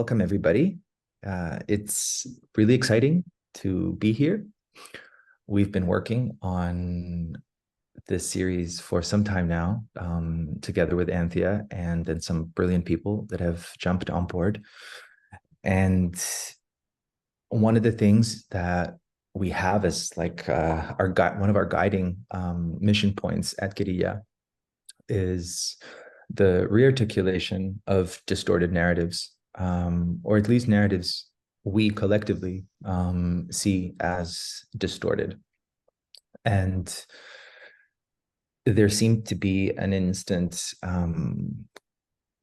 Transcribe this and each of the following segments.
welcome everybody. It's really exciting to be here. We've been working on this series for some time now, together with Anthea and then some brilliant people that have jumped on board. And one of the things that we have as like one of our guiding mission points at Guerrilla is the rearticulation of distorted narratives, or at least narratives we collectively see as distorted. And there seemed to be an instant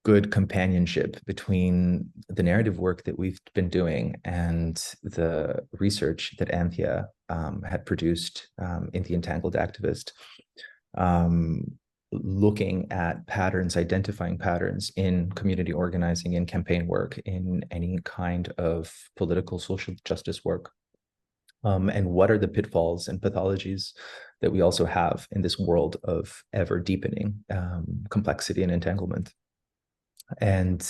good companionship between the narrative work that we've been doing and the research that Anthea had produced in the Entangled Activist, looking at patterns, identifying patterns in community organizing, in campaign work, in any kind of political social justice work. And what are the pitfalls and pathologies that we also have in this world of ever deepening complexity and entanglement? And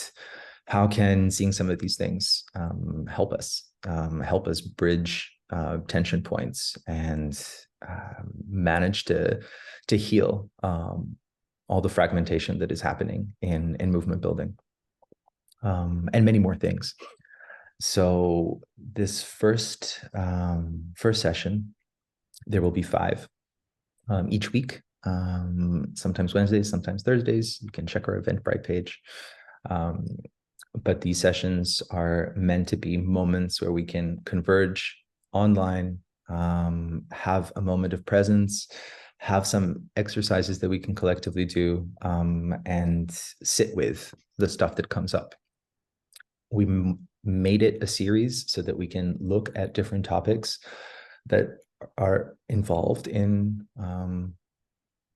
how can seeing some of these things help us bridge tension points and manage to heal all the fragmentation that is happening in movement building, and many more things. So this first session, there will be 5 each week, sometimes Wednesdays, sometimes Thursdays. You can check our Eventbrite page. But these sessions are meant to be moments where we can converge online, have a moment of presence, have some exercises that we can collectively do, and sit with the stuff that comes up. We made it a series so that we can look at different topics that are involved in and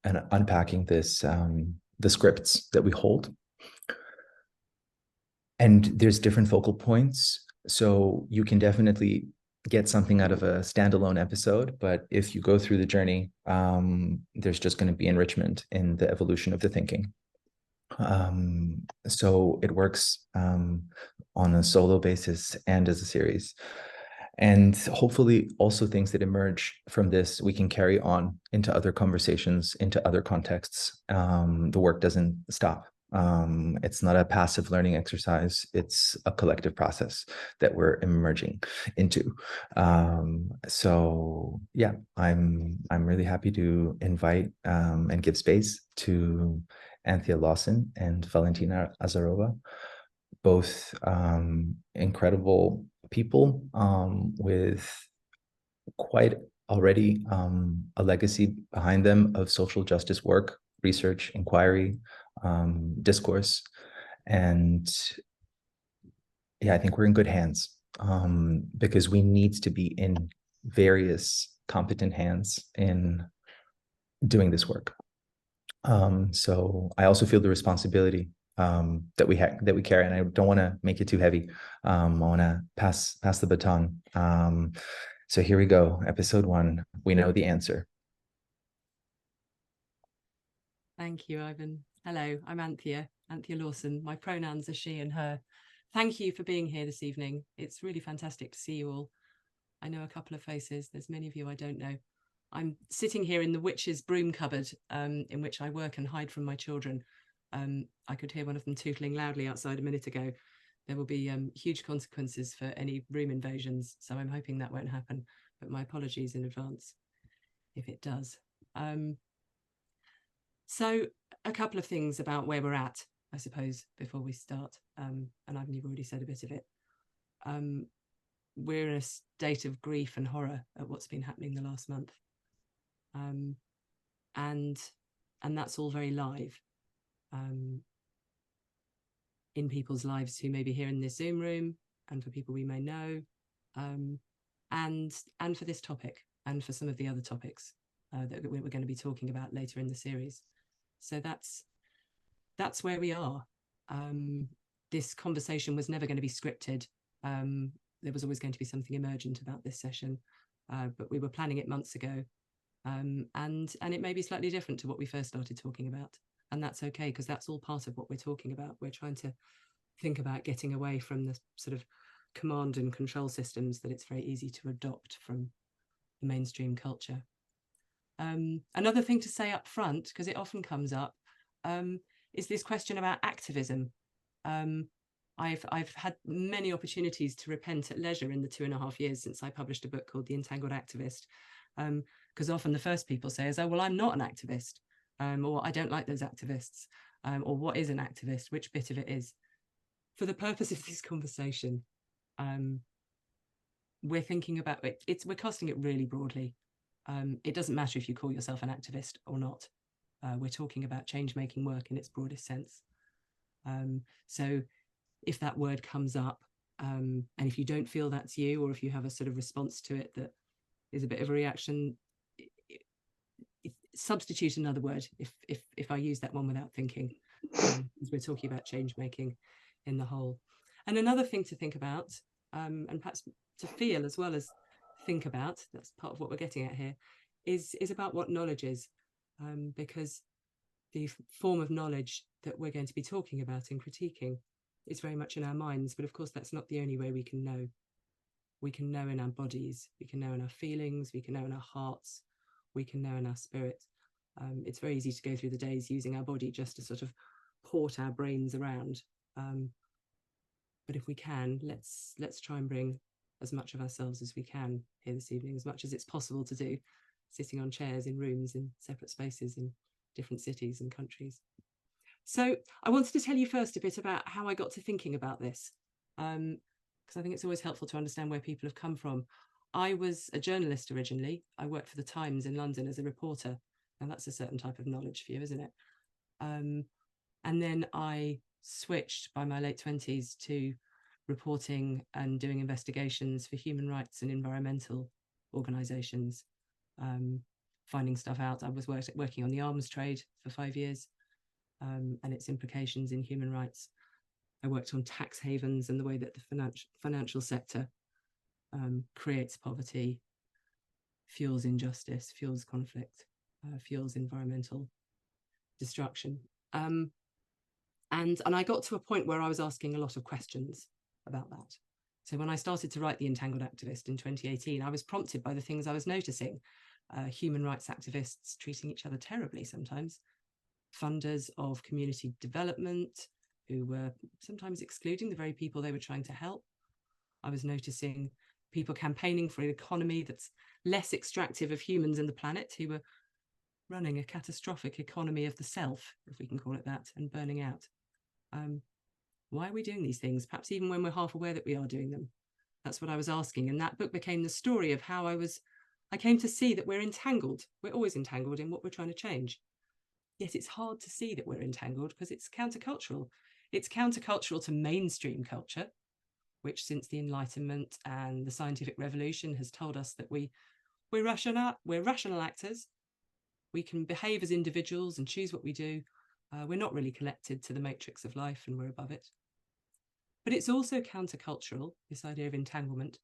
unpacking this, the scripts that we hold. And there's different focal points. So you can definitely get something out of a standalone episode, but if you go through the journey, there's just going to be enrichment in the evolution of the thinking. So it works on a solo basis and as a series. And hopefully also things that emerge from this, we can carry on into other conversations, into other contexts. The work doesn't stop. It's not a passive learning exercise. It's a collective process that we're emerging into. So yeah, I'm really happy to invite and give space to Anthea Lawson and Valentina Azarova, both incredible people with quite already a legacy behind them of social justice work, research, inquiry, discourse. And yeah, I think we're in good hands, because we need to be in various competent hands in doing this work. So I also feel the responsibility that we carry, and I don't want to make it too heavy. I want to pass the baton. So here we go. Episode 1. We know the answer. Thank you, Ivan. Hello, I'm Anthea Lawson. My pronouns are she and her. Thank you for being here this evening. It's really fantastic to see you all. I know a couple of faces. There's many of you I don't know. I'm sitting here in the witch's broom cupboard, in which I work and hide from my children. I could hear one of them tootling loudly outside a minute ago. There will be huge consequences for any room invasions, so I'm hoping that won't happen, but my apologies in advance if it does. So a couple of things about where we're at, I suppose, before we start, and you've already said a bit of it. We're in a state of grief and horror at what's been happening the last month. And that's all very live in people's lives who may be here in this Zoom room, and for people we may know, and for this topic, and for some of the other topics that we're going to be talking about later in the series. So that's where we are. This conversation was never going to be scripted. There was always going to be something emergent about this session, but we were planning it months ago. And it may be slightly different to what we first started talking about, and that's okay, because that's all part of what we're talking about. We're trying to think about getting away from the sort of command and control systems that it's very easy to adopt from the mainstream culture. Another thing to say up front, because it often comes up, is this question about activism. I've had many opportunities to repent at leisure in the 2.5 years since I published a book called The Entangled Activist, because often the first people say is, oh, well, I'm not an activist, or I don't like those activists, or what is an activist, which bit of it is. For the purpose of this conversation, we're thinking about it, we're casting it really broadly. It doesn't matter if you call yourself an activist or not. We're talking about change-making work in its broadest sense. So if that word comes up, and if you don't feel that's you, or if you have a sort of response to it that is a bit of a reaction, substitute another word if I use that one without thinking, because we're talking about change-making in the whole. And another thing to think about, and perhaps to feel as well as think about, that's part of what we're getting at here, is about what knowledge is, because the form of knowledge that we're going to be talking about and critiquing is very much in our minds, but of course that's not the only way we can know. We can know in our bodies, we can know in our feelings, we can know in our hearts, we can know in our spirit. It's very easy to go through the days using our body just to sort of port our brains around. But if we can, let's try and bring as much of ourselves as we can here this evening, as much as it's possible to do, sitting on chairs in rooms in separate spaces in different cities and countries. So I wanted to tell you first a bit about how I got to thinking about this, because I think it's always helpful to understand where people have come from. I was a journalist originally. I worked for the Times in London as a reporter. And that's a certain type of knowledge for you, isn't it? And then I switched by my late 20s to reporting and doing investigations for human rights and environmental organizations, finding stuff out. I was working on the arms trade for 5 years, and its implications in human rights. I worked on tax havens and the way that the financial sector creates poverty, fuels injustice, fuels conflict, fuels environmental destruction. And I got to a point where I was asking a lot of questions about that. So when I started to write The Entangled Activist in 2018, I was prompted by the things I was noticing. Human rights activists treating each other terribly sometimes, funders of community development who were sometimes excluding the very people they were trying to help. I was noticing people campaigning for an economy that's less extractive of humans and the planet, who were running a catastrophic economy of the self, if we can call it that, and burning out. Why are we doing these things? Perhaps even when we're half aware that we are doing them. That's what I was asking. And that book became the story of how I came to see that we're entangled. We're always entangled in what we're trying to change. Yet it's hard to see that we're entangled because it's countercultural. It's countercultural to mainstream culture, which since the Enlightenment and the scientific revolution has told us that we're rational actors. We can behave as individuals and choose what we do. We're not really connected to the matrix of life and we're above it. But it's also countercultural, this idea of entanglement,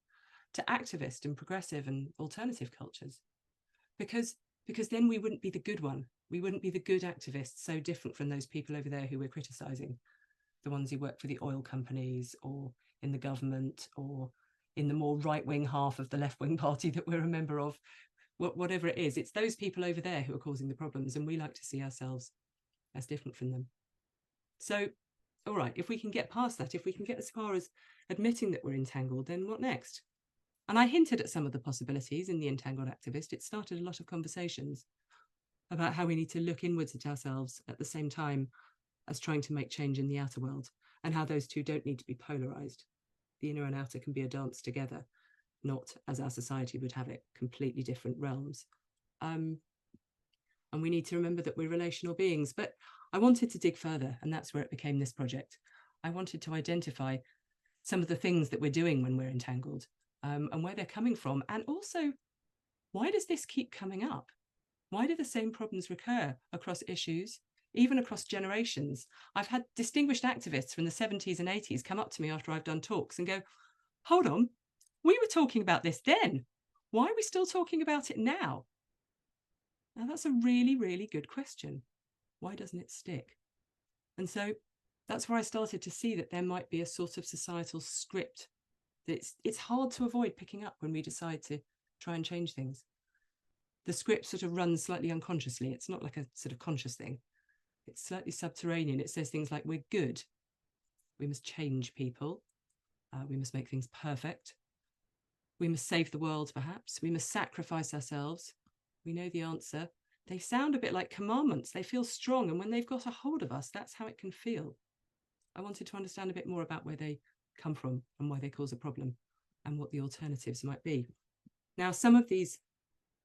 to activist and progressive and alternative cultures. Because then we wouldn't be the good one. We wouldn't be the good activists, so different from those people over there who we're criticizing, the ones who work for the oil companies or in the government or in the more right-wing half of the left-wing party that we're a member of. Whatever it is, it's those people over there who are causing the problems, and we like to see ourselves as different from them. So, all right, if we can get past that, if we can get as far as admitting that we're entangled, then what next? And I hinted at some of the possibilities in The Entangled Activist. It started a lot of conversations about how we need to look inwards at ourselves at the same time as trying to make change in the outer world, and how those two don't need to be polarized. The inner and outer can be a dance together, not, as our society would have it, completely different realms. And we need to remember that we're relational beings. But I wanted to dig further, and that's where it became this project. I wanted to identify some of the things that we're doing when we're entangled, and where they're coming from. And also, why does this keep coming up? Why do the same problems recur across issues, even across generations? I've had distinguished activists from the 70s and 80s come up to me after I've done talks and go, hold on, we were talking about this then. Why are we still talking about it now? Now, that's a really, really good question. Why doesn't it stick? And so that's where I started to see that there might be a sort of societal script that it's hard to avoid picking up when we decide to try and change things. The script sort of runs slightly unconsciously. It's not like a sort of conscious thing. It's slightly subterranean. It says things like, we're good. We must change people. We must make things perfect. We must save the world, perhaps. We must sacrifice ourselves. We know the answer. They sound a bit like commandments. They feel strong. And when they've got a hold of us, that's how it can feel. I wanted to understand a bit more about where they come from and why they cause a problem and what the alternatives might be. Now, some of these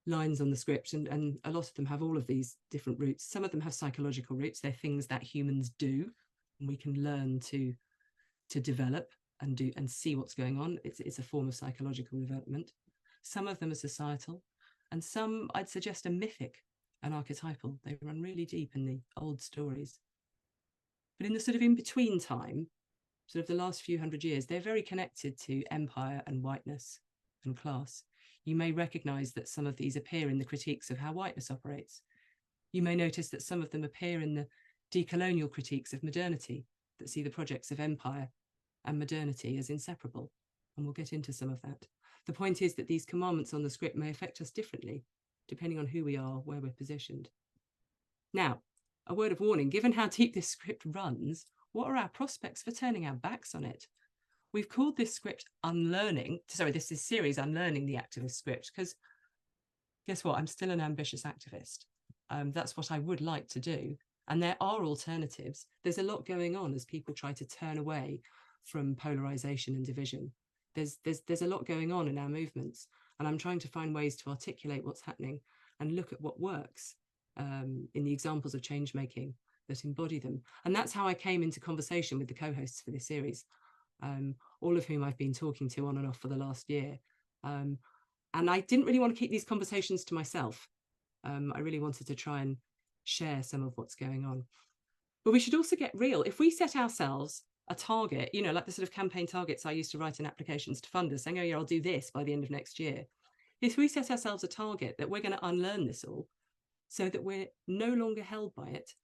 lines on the script, and a lot of them have all of these different roots. Some of them have psychological roots. They're things that humans do, and we can learn to develop and do and see what's going on. It's a form of psychological development. Some of them are societal, and some I'd suggest are mythic and archetypal. They run really deep in the old stories. But in the sort of in-between time, sort of the last few hundred years, they're very connected to empire and whiteness and class. You may recognize that some of these appear in the critiques of how whiteness operates. You may notice that some of them appear in the decolonial critiques of modernity that see the projects of empire and modernity as inseparable. And we'll get into some of that. The point is that these commandments on the script may affect us differently, depending on who we are, where we're positioned. Now, a word of warning, given how deep this script runs, what are our prospects for turning our backs on it? We've called this script this is series Unlearning the Activist Script, because guess what? I'm still an ambitious activist. That's what I would like to do. And there are alternatives. There's a lot going on as people try to turn away from polarization and division. There's a lot going on in our movements. And I'm trying to find ways to articulate what's happening and look at what works in the examples of change making that embody them. And that's how I came into conversation with the co-hosts for this series, all of whom I've been talking to on and off for the last year. And I didn't really want to keep these conversations to myself. I really wanted to try and share some of what's going on. But we should also get real. If we set ourselves a target, you know, like the sort of campaign targets I used to write in applications to funders saying, oh yeah, I'll do this by the end of next year. If we set ourselves a target that we're going to unlearn this all so that we're no longer held by it,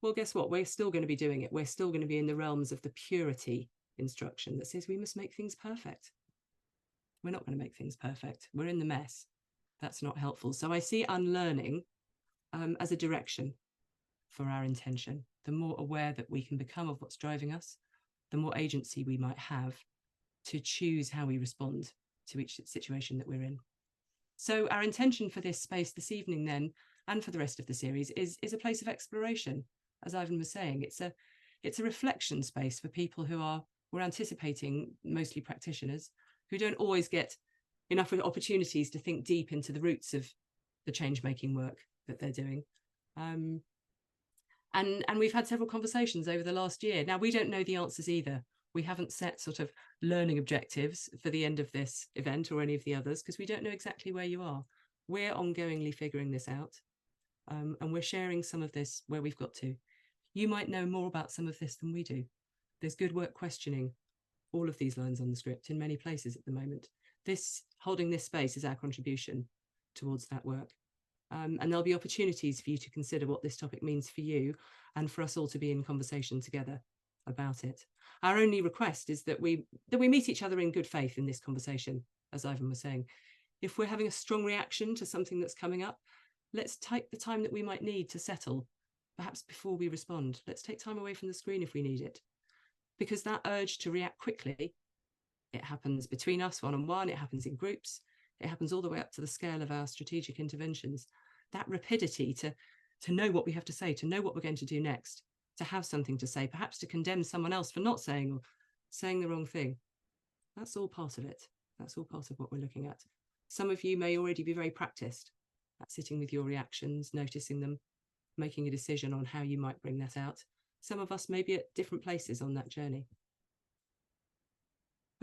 well, guess what? We're still going to be doing it. We're still going to be in the realms of the purity instruction that says we must make things perfect. We're not going to make things perfect. We're in the mess. That's not helpful. So I see unlearning as a direction for our intention. The more aware that we can become of what's driving us, the more agency we might have to choose how we respond to each situation that we're in. So our intention for this space this evening then, and for the rest of the series, is a place of exploration. As Ivan was saying, it's a reflection space for people we're anticipating, mostly practitioners, who don't always get enough opportunities to think deep into the roots of the change-making work that they're doing. And we've had several conversations over the last year. Now, we don't know the answers either. We haven't set sort of learning objectives for the end of this event or any of the others, because we don't know exactly where you are. We're ongoingly figuring this out. And we're sharing some of this where we've got to. You might know more about some of this than we do. There's good work questioning all of these lines on the script in many places at the moment. Holding this space is our contribution towards that work. And there'll be opportunities for you to consider what this topic means for you and for us all to be in conversation together about it. Our only request is that we meet each other in good faith in this conversation, as Ivan was saying. If we're having a strong reaction to something that's coming up, let's take the time that we might need to settle, perhaps before we respond. Let's take time away from the screen if we need it. Because that urge to react quickly, it happens between us one-on-one, it happens in groups, it happens all the way up to the scale of our strategic interventions. That rapidity to know what we have to say, to know what we're going to do next, to have something to say, perhaps to condemn someone else for not saying or saying the wrong thing. That's all part of it. That's all part of what we're looking at. Some of you may already be very practiced at sitting with your reactions, noticing them, making a decision on how you might bring that out. Some of us may be at different places on that journey.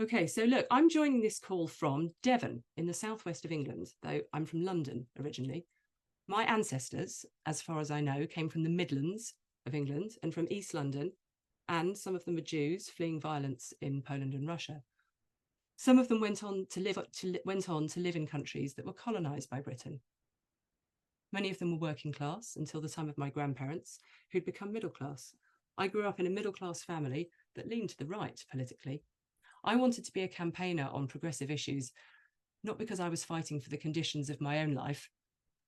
Okay, so look, I'm joining this call from Devon in the southwest of England, though I'm from London originally. My ancestors, as far as I know, came from the Midlands of England and from East London, and some of them were Jews fleeing violence in Poland and Russia. Some of them went on to live in countries that were colonized by Britain. Many of them were working class until the time of my grandparents, who'd become middle class. I grew up in a middle-class family that leaned to the right politically. I wanted to be a campaigner on progressive issues, not because I was fighting for the conditions of my own life,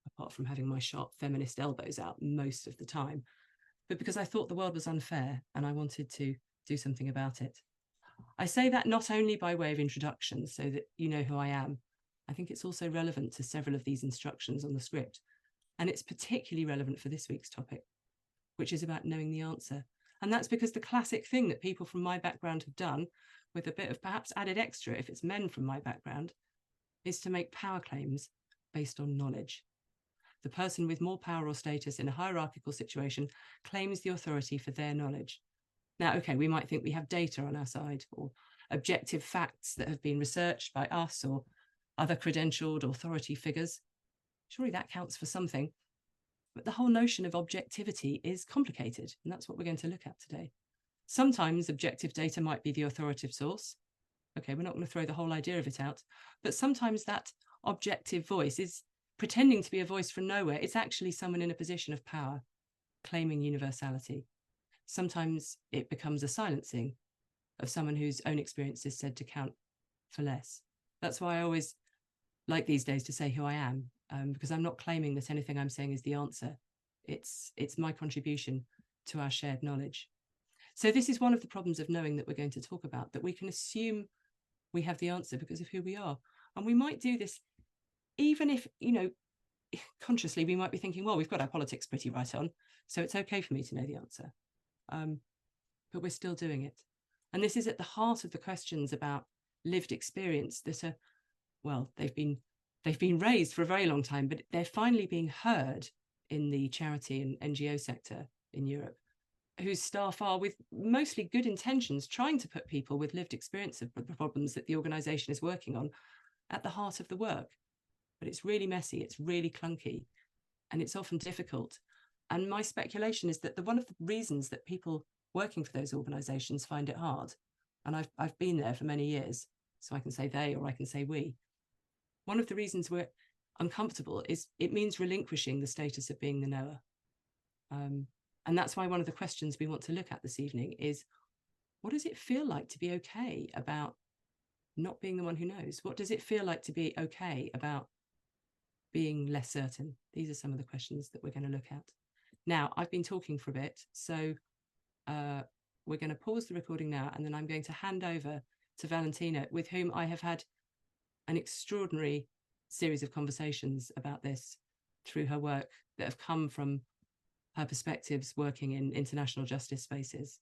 apart from having my sharp feminist elbows out most of the time, but because I thought the world was unfair and I wanted to do something about it. I say that not only by way of introduction, so that you know who I am. I think it's also relevant to several of these instructions on the script. And it's particularly relevant for this week's topic, which is about knowing the answer. And that's because the classic thing that people from my background have done, with a bit of perhaps added extra if it's men from my background, is to make power claims based on knowledge. The person with more power or status in a hierarchical situation claims the authority for their knowledge. Now, okay, we might think we have data on our side or objective facts that have been researched by us or other credentialed authority figures. Surely that counts for something. But the whole notion of objectivity is complicated, and that's what we're going to look at today. Sometimes objective data might be the authoritative source. Okay, we're not going to throw the whole idea of it out, but sometimes that objective voice is pretending to be a voice from nowhere. It's actually someone in a position of power, claiming universality. Sometimes it becomes a silencing of someone whose own experience is said to count for less. That's why I always like these days to say who I am, because I'm not claiming that anything I'm saying is the answer. It's my contribution to our shared knowledge. So this is one of the problems of knowing that we're going to talk about, that we can assume we have the answer because of who we are. And we might do this even if, you know, consciously we might be thinking, well, we've got our politics pretty right on, so it's okay for me to know the answer. But we're still doing it. And this is at the heart of the questions about lived experience that are, well, they've been raised for a very long time, but they're finally being heard in the charity and NGO sector in Europe, whose staff are, with mostly good intentions, trying to put people with lived experience of the problems that the organisation is working on at the heart of the work. But it's really messy, it's really clunky, and it's often difficult. And my speculation is that one of the reasons that people working for those organisations find it hard, and I've been there for many years, so I can say they or I can say we, one of the reasons we're uncomfortable is it means relinquishing the status of being the knower. And that's why one of the questions we want to look at this evening is, what does it feel like to be okay about not being the one who knows? What does it feel like to be okay about being less certain? These are some of the questions that we're going to look at. Now, I've been talking for a bit, so we're going to pause the recording now, and then I'm going to hand over to Valentina, with whom I have had an extraordinary series of conversations about this through her work that have come from her perspectives working in international justice spaces.